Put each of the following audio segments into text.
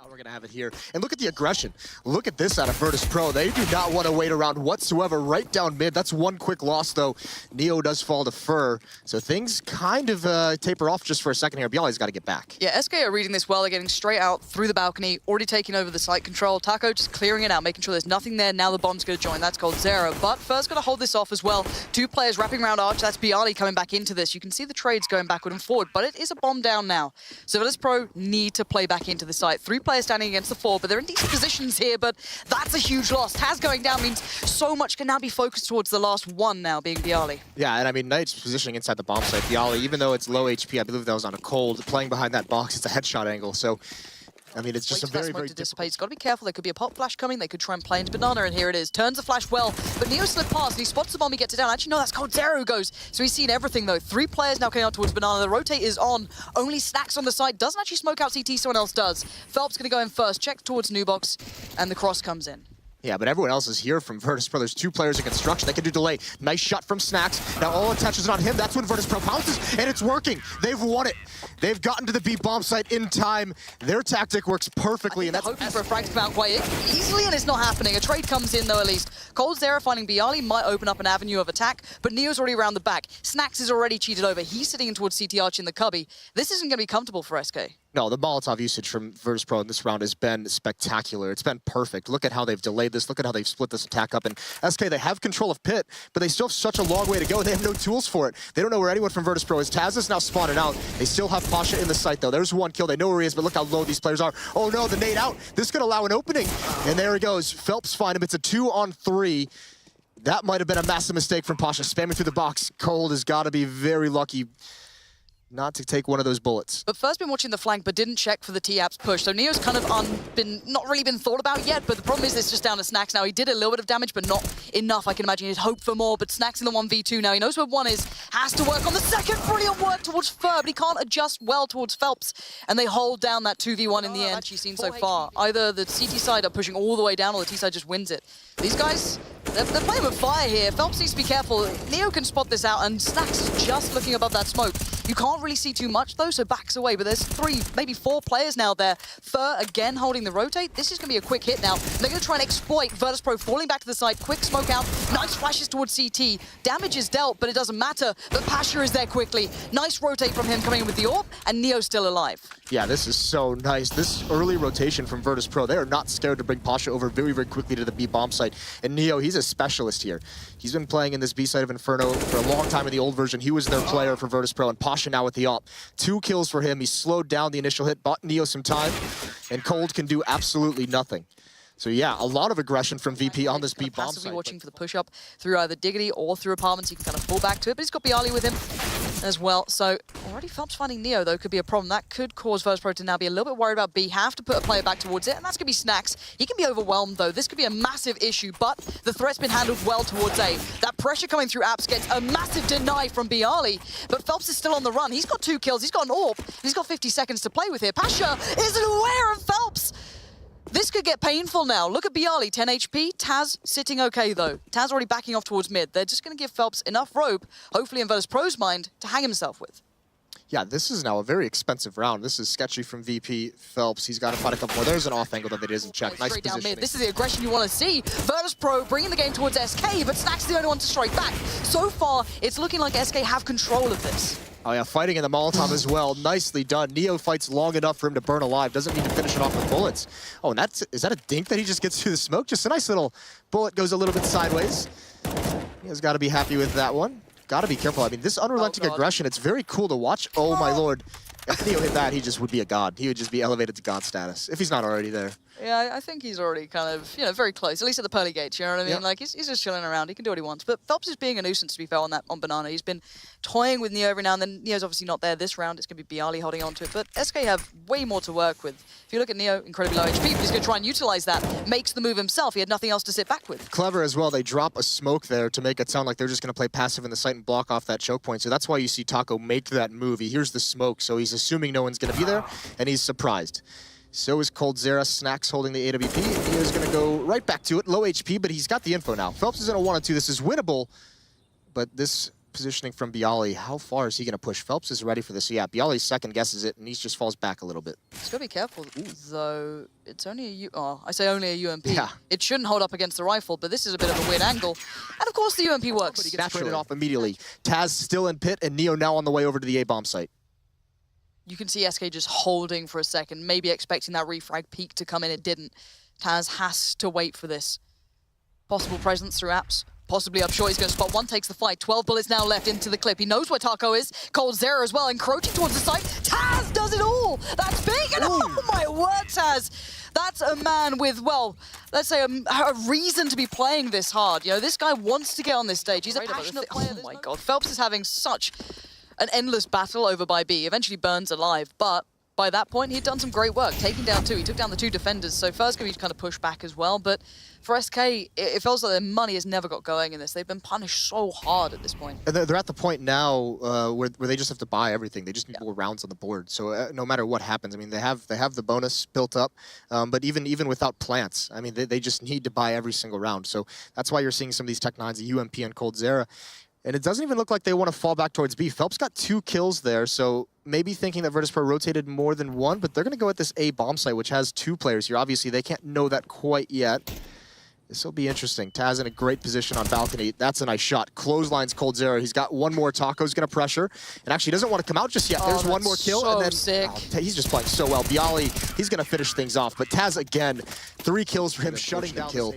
We're going to have it here. And look at the aggression. Look at this out of Virtus.pro. They do not want to wait around whatsoever. Right down mid. That's one quick loss, though. Neo does fall to Fur. So things kind of taper off just for a second here. Bialy's got to get back. Yeah, SK are reading this well. They're getting straight out through the balcony, already taking over the site control. Taco just clearing it out, making sure there's nothing there. Now the bomb's going to join. That's called Zero. But Fur's going to hold this off as well. Two players wrapping around Arch. That's Bialy coming back into this. You can see the trades going backward and forward, but it is a bomb down now. So Virtus.pro need to play back into the site. 3 players standing against the 4, but they're in decent positions here, but that's a huge loss. Taz going down means so much can now be focused towards the last one now, being Bialy. Yeah, and I mean, Knight's positioning inside the bomb site. Bialy, even though it's low HP, I believe that was on a cold, playing behind that box, it's a headshot angle, so I mean, it's just a very, very dissipate. He's got to be careful. There could be a pop flash coming. They could try and play into Banana, and here it is. Turns the flash well, but Neo slipped past, and he spots the bomb. He gets it down. Actually, no, that's called Zero who goes. So he's seen everything, though. 3 players now coming out towards Banana. The rotate is on. Only Snacks on the side. Doesn't actually smoke out CT. Someone else does. Phelps going to go in first. Check towards Nubox, and the cross comes in. Yeah, but everyone else is here from Virtus.pro. There's 2 players in construction. They can do delay. Nice shot from Snacks. Now all attention is on him. That's when Virtus.pro pounces, and it's working. They've won it. They've gotten to the B bomb site in time. Their tactic works perfectly, and that's hoping for a frag to come out quite easily, and it's not happening. A trade comes in, though, at least. Cold Zera finding Bialy might open up an avenue of attack, but Neo's already around the back. Snacks is already cheated over. He's sitting in towards CT Arch in the cubby. This isn't going to be comfortable for SK. No, the Molotov usage from Virtus.pro in this round has been spectacular. It's been perfect. Look at how they've delayed this. Look at how they've split this attack up. And SK, they have control of Pit, but they still have such a long way to go. They have no tools for it. They don't know where anyone from Virtus.pro is. Taz is now spawning out. They still have Pasha in the site, though. There's 1 kill. They know where he is, but look how low these players are. Oh, no, the nade out. This could allow an opening. And there he goes. Phelps find him. It's a 2-on-3. That might have been a massive mistake from Pasha. Spamming through the box. Cold has got to be very lucky not to take one of those bullets. But first been watching the flank, but didn't check for the T-Apps push. So Neo's kind of not really been thought about yet, but the problem is it's just down to Snacks now. He did a little bit of damage, but not enough. I can imagine he'd hope for more, but Snacks in the 1v2 now. He knows where 1 is, has to work on the second. Brilliant work towards Fur, but he can't adjust well towards Phelps, and they hold down that 2v1 in the end. Actually seen so far. Either the CT side are pushing all the way down, or the T side just wins it. These guys, they're playing with fire here. Phelps needs to be careful. Neo can spot this out, and Snacks is just looking above that smoke. You can't really see too much, though, so backs away. But there's 3, maybe 4 players now there. Fur, again, holding the rotate. This is going to be a quick hit now. They're going to try and exploit Virtus.pro falling back to the side. Quick smoke out. Nice flashes towards CT. Damage is dealt, but it doesn't matter. But Pasha is there quickly. Nice rotate from him coming in with the AWP, and Neo's still alive. Yeah, this is so nice. This early rotation from Virtus.pro, they are not scared to bring Pasha over very, very quickly to the B bomb site. And Neo, he's a specialist here. He's been playing in this B side of Inferno for a long time in the old version. He was their player for Virtus.pro, and Pasha now with the AWP. 2 kills for him. He slowed down the initial hit, bought Neo some time, and Cold can do absolutely nothing. So yeah, a lot of aggression from VP on this B bomb site. Watching for the push-up through either Diggity or through Apartments. He can kind of fall back to it, but he's got Bialy with him as well. So already Phelps finding Neo, though, could be a problem. That could cause Virtus.pro to now be a little bit worried about B. Have to put a player back towards it, and that's going to be Snacks. He can be overwhelmed, though. This could be a massive issue, but the threat's been handled well towards A. That pressure coming through Apps gets a massive deny from Bialy, but Phelps is still on the run. He's got 2 kills. He's got an AWP, and he's got 50 seconds to play with here. Pasha isn't aware of Phelps. This could get painful now. Look at Bialy, 10 HP. Taz sitting okay, though. Taz already backing off towards mid. They're just going to give Phelps enough rope, hopefully in Virtus.pro's mind, to hang himself with. Yeah, this is now a very expensive round. This is sketchy from VP. Phelps, he's got to find a couple more. There's an off angle that he doesn't check. Nice positioning. This is the aggression you want to see. Virtus.pro bringing the game towards SK, but Snacks is the only one to strike back. So far, it's looking like SK have control of this. Oh yeah, fighting in the Molotov as well. Nicely done. Neo fights long enough for him to burn alive. Doesn't need to finish it off with bullets. Oh, and is that a dink that he just gets through the smoke? Just a nice little bullet, goes a little bit sideways. Neo's got to be happy with that one. Got to be careful. I mean, this unrelenting aggression, it's very cool to watch. Oh my lord. If Neo hit that, he just would be a god. He would just be elevated to god status, if he's not already there. Yeah, I think he's already kind of, very close, at least at the pearly gates, you know what I mean? Yep. Like, he's just chilling around. He can do what he wants. But Phelps is being a nuisance, to be fair, on Banana. He's been toying with Neo every now and then. Neo's obviously not there this round. It's going to be Bialy holding on to it. But SK have way more to work with. If you look at Neo, incredibly low HP, but he's going to try and utilize that. Makes the move himself. He had nothing else to sit back with. Clever as well. They drop a smoke there to make it sound like they're just going to play passive in the site and block off that choke point. So that's why you see Taco make that move. He hears the smoke, so he's assuming no one's going to be there, and he's surprised. So is Cold Zera. Snacks holding the AWP. Neo's going to go right back to it. Low HP, but he's got the info now. Phelps is in a 1-on-2. This is winnable, but this positioning from Bialy. How far is he going to push? Phelps is ready for this. Yeah, Bialy second guesses it, and he just falls back a little bit. He's got to be careful, though. It's only a I say only a UMP. Yeah. It shouldn't hold up against the rifle, but this is a bit of a weird angle. And of course, the UMP works. But he gets traded off immediately. Taz still in pit, and Neo now on the way over to the A-bomb site. You can see SK just holding for a second, maybe expecting that refrag peak to come in. It didn't. Taz has to wait for this. Possible presence through apps. Possibly up short, he's going to spot one, takes the fight. 12 bullets now left into the clip. He knows where Taco is. Coldzera as well, encroaching towards the site. Taz does it all! That's big! And oh my word, Taz! That's a man with, well, let's say a reason to be playing this hard. You know, this guy wants to get on this stage. He's a passionate player. Oh my god, Phelps is having such an endless battle over by B. Eventually burns alive, but by that point, he'd done some great work, taking down two. He took down the two defenders, so first going to be kind of pushed back as well. But for SK, it feels like their money has never got going in this. They've been punished so hard at this point. And they're at the point now where they just have to buy everything. They just need more rounds on the board. So no matter what happens, I mean, they have the bonus built up, but even without plants, I mean, they just need to buy every single round. So that's why you're seeing some of these Tech-9s, the UMP and Coldzera. And it doesn't even look like they want to fall back towards B. Phelps got 2 kills there, so maybe thinking that Virtus.pro rotated more than one, but they're going to go at this A bomb site, which has 2 players here. Obviously, they can't know that quite yet. This will be interesting. Taz in a great position on balcony. That's a nice shot. Clotheslines Coldzera. He's got one more. Taco's going to pressure. And actually doesn't want to come out just yet. There's one more kill. So and then sick. He's just playing so well. Bialy, he's going to finish things off. But Taz, again, 3 kills for him, shutting down kill.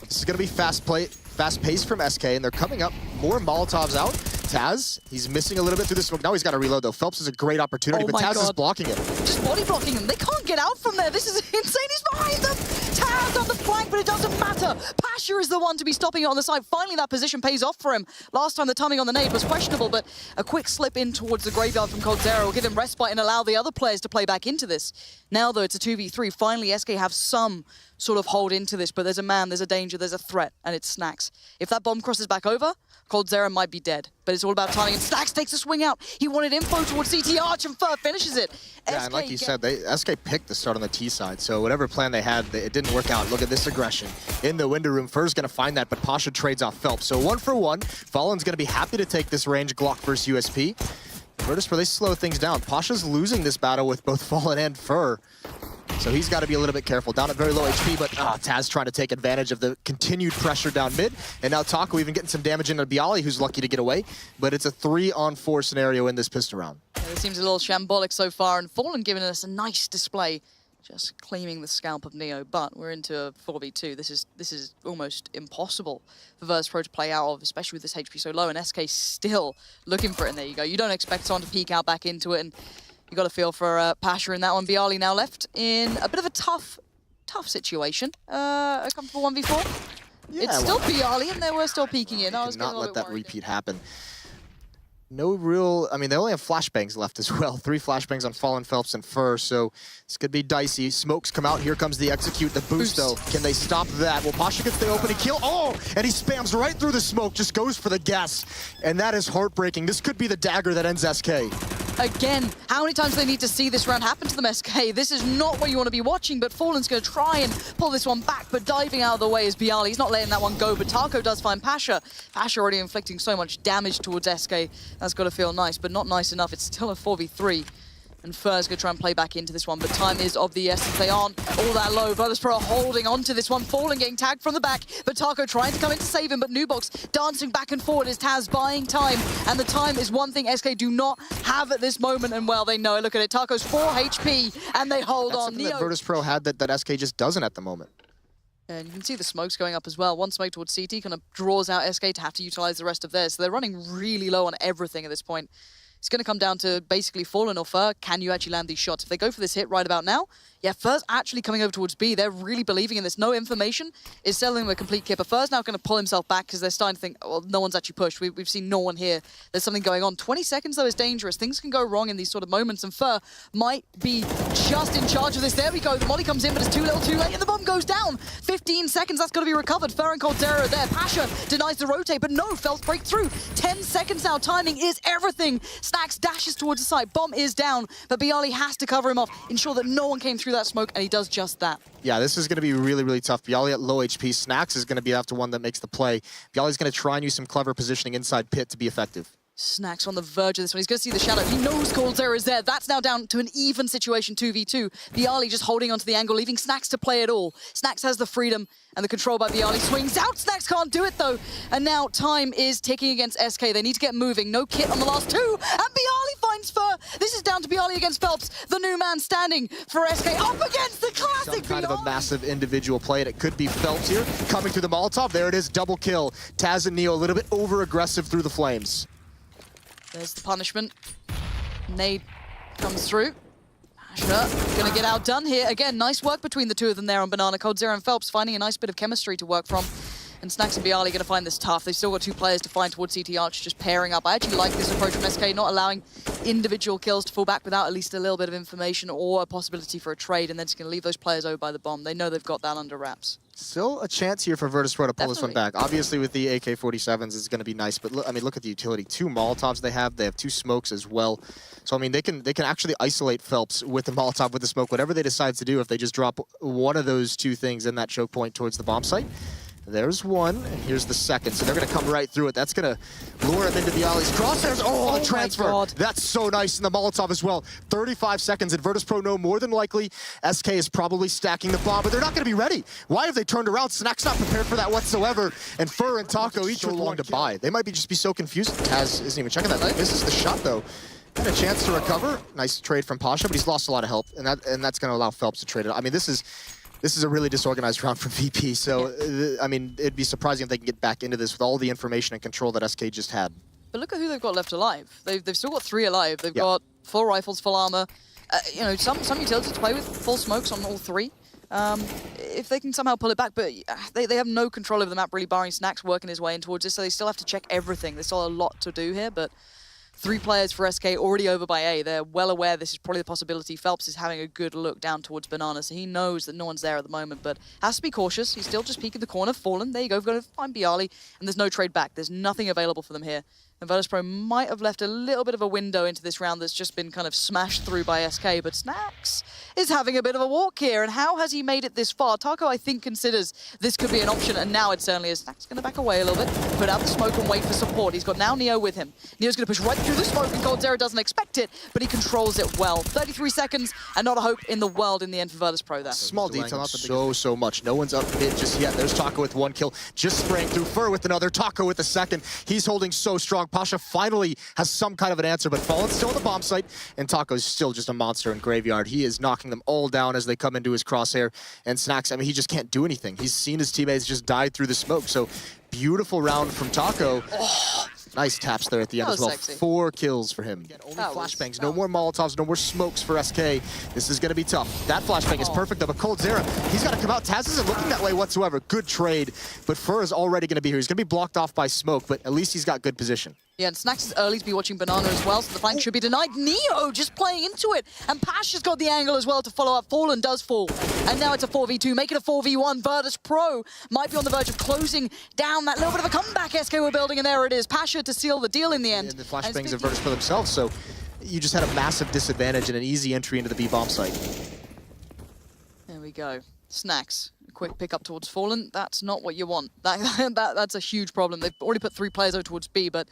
This is going to be fast-paced from SK, and they're coming up. More Molotovs out. Taz, he's missing a little bit through the smoke. Now he's got to reload, though. Phelps is a great opportunity, but Taz is blocking it. Just body blocking them. They can't get out from there. This is insane. He's behind them. Taz on the flank, but it doesn't matter. Pasha is the one to be stopping it on the side. Finally, that position pays off for him. Last time, the timing on the nade was questionable, but a quick slip in towards the graveyard from Coldzera will give him respite and allow the other players to play back into this. Now, though, it's a 2v3. Finally, SK have some sort of hold into this, but there's a man, there's a danger, there's a threat, and it's Snax. If that bomb crosses back over, Coldzera might be dead, but it's all about timing, and Snax takes a swing out. He wanted info towards CT Arch, and Fur finishes it. Yeah, and like you said, SK picked the start on the T side, so whatever plan they had, it didn't work out. Look at this aggression in the window room. Fur's going to find that, but Pasha trades off Phelps. So 1 for 1. Fallen's going to be happy to take this range Glock versus USP. Virtus.pro, they slow things down. Pasha's losing this battle with both Fallen and Fur. So he's got to be a little bit careful. Down at very low HP, but Taz trying to take advantage of the continued pressure down mid. And now Taco even getting some damage into Bialy, who's lucky to get away. But it's a 3-on-4 scenario in this pistol round. Yeah, it seems a little shambolic so far, and Fallen giving us a nice display, just claiming the scalp of Neo. But we're into a 4v2. This is almost impossible for Virtus.pro to play out of, especially with this HP so low. And SK still looking for it, and there you go. You don't expect someone to peek out back into it, and you got to feel for Pasha in that one. Bialy now left in a bit of a tough situation. A comfortable 1v4. Yeah, it's still Bialy, and they were still peeking in. I was not let that repeat happen. No real, I mean, they only have flashbangs left as well. 3 flashbangs on Fallen, Phelps, and Fur, so this could be dicey. Smokes come out, here comes the execute, the boost though. Can they stop that? Well, Pasha gets the opening kill. Oh, and he spams right through the smoke, just goes for the guess. And that is heartbreaking. This could be the dagger that ends SK. Again, how many times do they need to see this round happen to them, SK? This is not what you want to be watching, but Fallen's going to try and pull this one back, but diving out of the way is Bialy. He's not letting that one go, but Taco does find Pasha. Pasha already inflicting so much damage towards SK. That's got to feel nice, but not nice enough. It's still a 4v3. And Fur's going to try and play back into this one, but time is of the essence. They aren't all that low. Virtus.pro holding on to this one. Fallen getting tagged from the back, but Taco trying to come in to save him, but Nubox dancing back and forward as Taz buying time. And the time is one thing SK do not have at this moment, and well, they know it. Look at it. Taco's 4 HP, and they hold on. That's something that Virtus.pro had that SK just doesn't at the moment. And you can see the smokes going up as well. One smoke towards CT kind of draws out SK to have to utilize the rest of theirs. So they're running really low on everything at this point. It's going to come down to basically Fallen or Fur. Can you actually land these shots? If they go for this hit right about now, yeah, Fur's actually coming over towards B. They're really believing in this. No information is selling them a complete kipper. Fur's now going to pull himself back because they're starting to think, well, no one's actually pushed. We've seen no one here. There's something going on. 20 seconds, though, is dangerous. Things can go wrong in these sort of moments, and Fur might be just in charge of this. There we go. The molly comes in, but it's too little too late, and the bomb goes down. 15 seconds, that's got to be recovered. Fur and Coldzera are there. Pasha denies the rotate, but no, Phelps break through. 10 seconds now. Timing is everything. Snax dashes towards the side. Bomb is down, but Bialy has to cover him off, ensure that no one came through that smoke, and he does just that. Yeah, this is going to be really, really tough. Bialy at low HP. Snacks is going to be after one that makes the play. Bialy's going to try and use some clever positioning inside pit to be effective. Snacks on the verge of this one. He's going to see the shadow. He knows coldzera is there. That's now down to an even situation, 2v2. Bialy just holding onto the angle, leaving Snacks to play it all. Snacks has the freedom and the control by Bialy. Swings out. Snacks can't do it, though. And now time is ticking against SK. They need to get moving. No kit on the last two. And Bialy finds Fur. This is down to Bialy against Phelps. The new man standing for SK. Up against the classic Some kind Bialy. of a massive individual play, and it could be Phelps here. Coming through the Molotov. There it is. Double kill. Taz and Neo a little bit over-aggressive through the flames. There's the punishment. Nade comes through. Pasha gonna get outdone here. Again, nice work between the two of them there on Banana. coldzera and Phelps finding a nice bit of chemistry to work from. And Snacks and Bialy gonna find this tough. They've still got two players to find towards CT Arch, just pairing up. I actually like this approach from SK, not allowing individual kills to fall back without at least a little bit of information or a possibility for a trade, and then just gonna leave those players over by the bomb. They know they've got that under wraps. Still a chance here for Virtus.pro to pull this one Definitely. back. Obviously, with the AK-47s, it's going to be nice. But look, I mean, look at the utility. 2 Molotovs they have. They have 2 smokes as well. So I mean, they can actually isolate Phelps with the Molotov, with the smoke, whatever they decide to do. If they just drop one of those 2 things in that choke point towards the bomb site. There's one, and here's the second. So they're going to come right through it. That's going to lure him into Bialy's crosshairs. Oh, the transfer. My God. That's so nice. And the Molotov as well. 35 seconds, and Virtus.pro know more than likely SK is probably stacking the bomb, but they're not going to be ready. Why have they turned around? Snack's not prepared for that whatsoever. And Fur and Taco each with long to buy. They might just be so confused. Taz isn't even checking that. This is the shot, though. And a chance to recover. Nice trade from Pasha, but he's lost a lot of health, and that's going to allow Phelps to trade it. I mean, this is a really disorganized round from VP, so, I mean, it'd be surprising if they can get back into this with all the information and control that SK just had. But look at who they've got left alive. They've still got 3 alive. They've got full rifles, full armor. You know, some utilities to play with, full smokes on all 3. If they can somehow pull it back, but they have no control over the map, really, barring Snacks working his way in towards this, so they still have to check everything. There's still a lot to do here, but 3 players for SK already over by A. They're well aware this is probably the possibility. Phelps is having a good look down towards Banana, so he knows that no one's there at the moment, but has to be cautious. He's still just peeking the corner. Fallen. There you go. We've got to find Bialy, and there's no trade back. There's nothing available for them here. And Virtus.pro might have left a little bit of a window into this round that's just been kind of smashed through by SK, but Snacks is having a bit of a walk here, and how has he made it this far? Taco, I think, considers this could be an option, and now it certainly is. Snacks going to back away a little bit, put out the smoke and wait for support. He's got now Neo with him. Neo's going to push right through the smoke, and coldzera doesn't expect it, but he controls it well. 33 seconds, and not a hope in the world in the end for Virtus.pro there. Small detail, not so much. No one's up mid just yet. There's Taco with 1 kill, just spraying through. Fur with another. Taco with the second. He's holding so strong. Pasha finally has some kind of an answer, but Fallen's still on the bomb site, and Taco's still just a monster in Graveyard. He is knocking them all down as they come into his crosshair, and Snacks, I mean, he just can't do anything. He's seen his teammates just die through the smoke, so beautiful round from Taco. Oh, nice taps there at the end as well. Sexy. 4 kills for him. Again, only flashbangs, no more Molotovs, no more smokes for SK. This is going to be tough. That flashbang is perfect though, but coldzera, he's got to come out. Taz isn't looking that way whatsoever. Good trade, but Fur is already going to be here. He's going to be blocked off by smoke, but at least he's got good position. Yeah, and Snacks is early to be watching Banana as well, so the flank should be denied. Neo just playing into it, and Pasha's got the angle as well to follow up. Fallen does fall, and now it's a 4v2, make it a 4v1. Virtus.pro might be on the verge of closing down that little bit of a comeback SK were building, and there it is. Pasha to seal the deal in the end. And the flashbangs of Virtus.pro themselves, so you just had a massive disadvantage and an easy entry into the B bomb site. There we go. Snacks. Quick pick up towards Fallen. That's not what you want. That's a huge problem. They've already put 3 players over towards B, but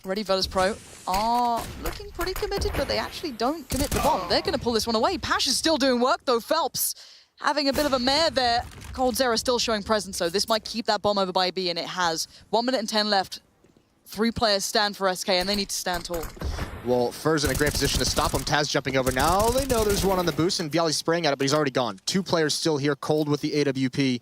already Virtus.pro are looking pretty committed, but they actually don't commit the bomb. They're going to pull this one away. Pasha's still doing work, though. Phelps having a bit of a mare there. coldzera still showing presence, so this might keep that bomb over by B, and it has. 1 minute and 10 left. 3 players stand for SK, and they need to stand tall. Well, Fur's in a great position to stop him. Taz jumping over. Now they know there's one on the boost, and Bialy's spraying at it, but he's already gone. 2 players still here, Cold with the AWP,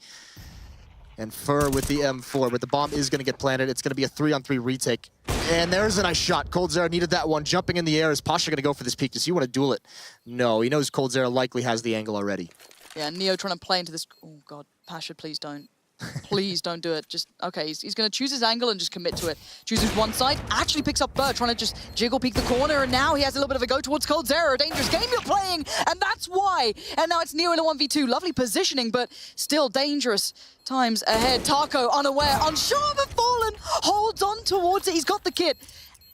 and Fur with the M4. But the bomb is going to get planted. It's going to be a 3-on-3 retake. And there's a nice shot. coldzera needed that one. Jumping in the air. Is Pasha going to go for this peek? Does he want to duel it? No, he knows coldzera likely has the angle already. Yeah, Neo trying to play into this. Oh, God. Pasha, please don't. Please don't do it. Just, okay, he's going to choose his angle and just commit to it. Chooses one side, actually picks up Bird, trying to just jiggle peek the corner, and now he has a little bit of a go towards coldzera. A dangerous game you're playing, and that's why. And now it's Neo in a 1v2. Lovely positioning, but still dangerous times ahead. Taco, unaware, unsure of a Fallen, holds on towards it. He's got the kit,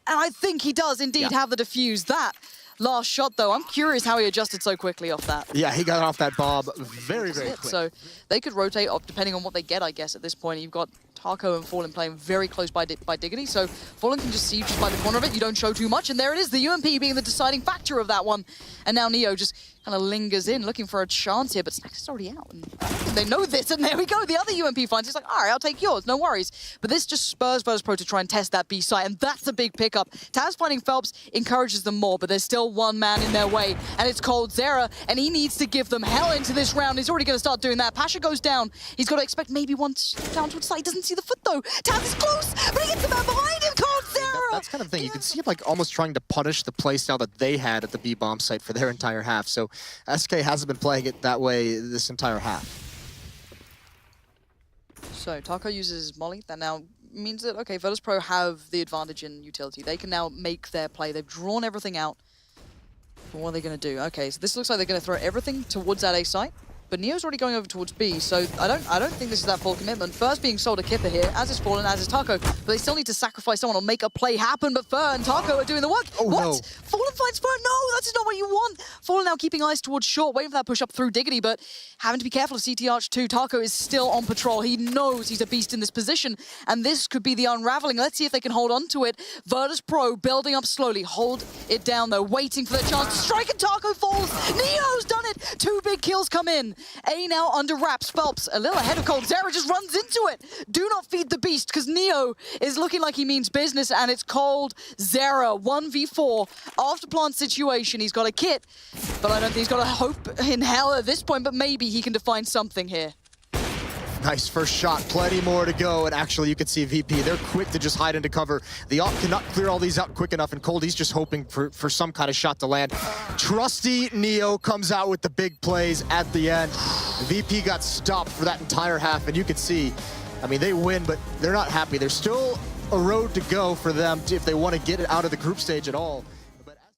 and I think he does indeed have the defuse. That last shot, though. I'm curious how he adjusted so quickly off that. Yeah, he got off that bomb very, very quick. So they could rotate up depending on what they get, I guess, at this point. You've got Taco and Fallen playing very close by Diggity, so Fallen can just see you just by the corner of it. You don't show too much, and there it is, the UMP being the deciding factor of that one. And now Neo just kind of lingers in, looking for a chance here, but Snacks is already out. And they know this, and there we go. The other UMP finds, he's like, all right, I'll take yours, no worries. But this just spurs Virtus.pro to try and test that B site, and that's a big pickup. Taz finding Phelps encourages them more, but there's still one man in their way, and it's Cold Zera, and he needs to give them hell into this round. He's already going to start doing that. Pasha goes down. He's got to expect maybe one down towards the side. He doesn't see the foot, though. Taz is close, but he gets the man behind him. Cold Zera! That's kind of the thing. You can see him like almost trying to punish the playstyle that they had at the B-bomb site for their entire half. So SK hasn't been playing it that way this entire half. So Taco uses Molly. That now means that, okay, Virtus.pro have the advantage in utility. They can now make their play. They've drawn everything out. But what are they going to do? Okay, so this looks like they're going to throw everything towards that A site. But Neo's already going over towards B, so I don't think this is that full commitment. First being sold a Kipper here, as is Fallen, as is Taco, but they still need to sacrifice someone or make a play happen, but Fur and Taco are doing the work. Oh, what? no. Fallen finds Fur? No, that's not what you want. Fallen now keeping eyes towards short, waiting for that push up through Diggity, but having to be careful of CT Arch 2. Taco is still on patrol. He knows he's a beast in this position, and this could be the unraveling. Let's see if they can hold on to it. Virtus.pro building up slowly. Hold it down, though, waiting for the chance to strike, and Taco falls. Neo's done it. 2 big kills come in. A now under wraps. Phelps a little ahead of Cold. Zera just runs into it. Do not feed the beast, because Neo is looking like he means business, and it's Cold Zera 1v4 after plant situation. He's got a kit, but I don't think he's got a hope in hell at this point, but maybe he can define something here. Nice first shot, plenty more to go, and actually you can see VP, they're quick to just hide into cover. The op cannot clear all these out quick enough, and Cold, he's just hoping for some kind of shot to land. Trusty Neo comes out with the big plays at the end. VP got stopped for that entire half, and you can see, I mean, they win, but they're not happy. There's still a road to go for them if they want to get it out of the group stage at all.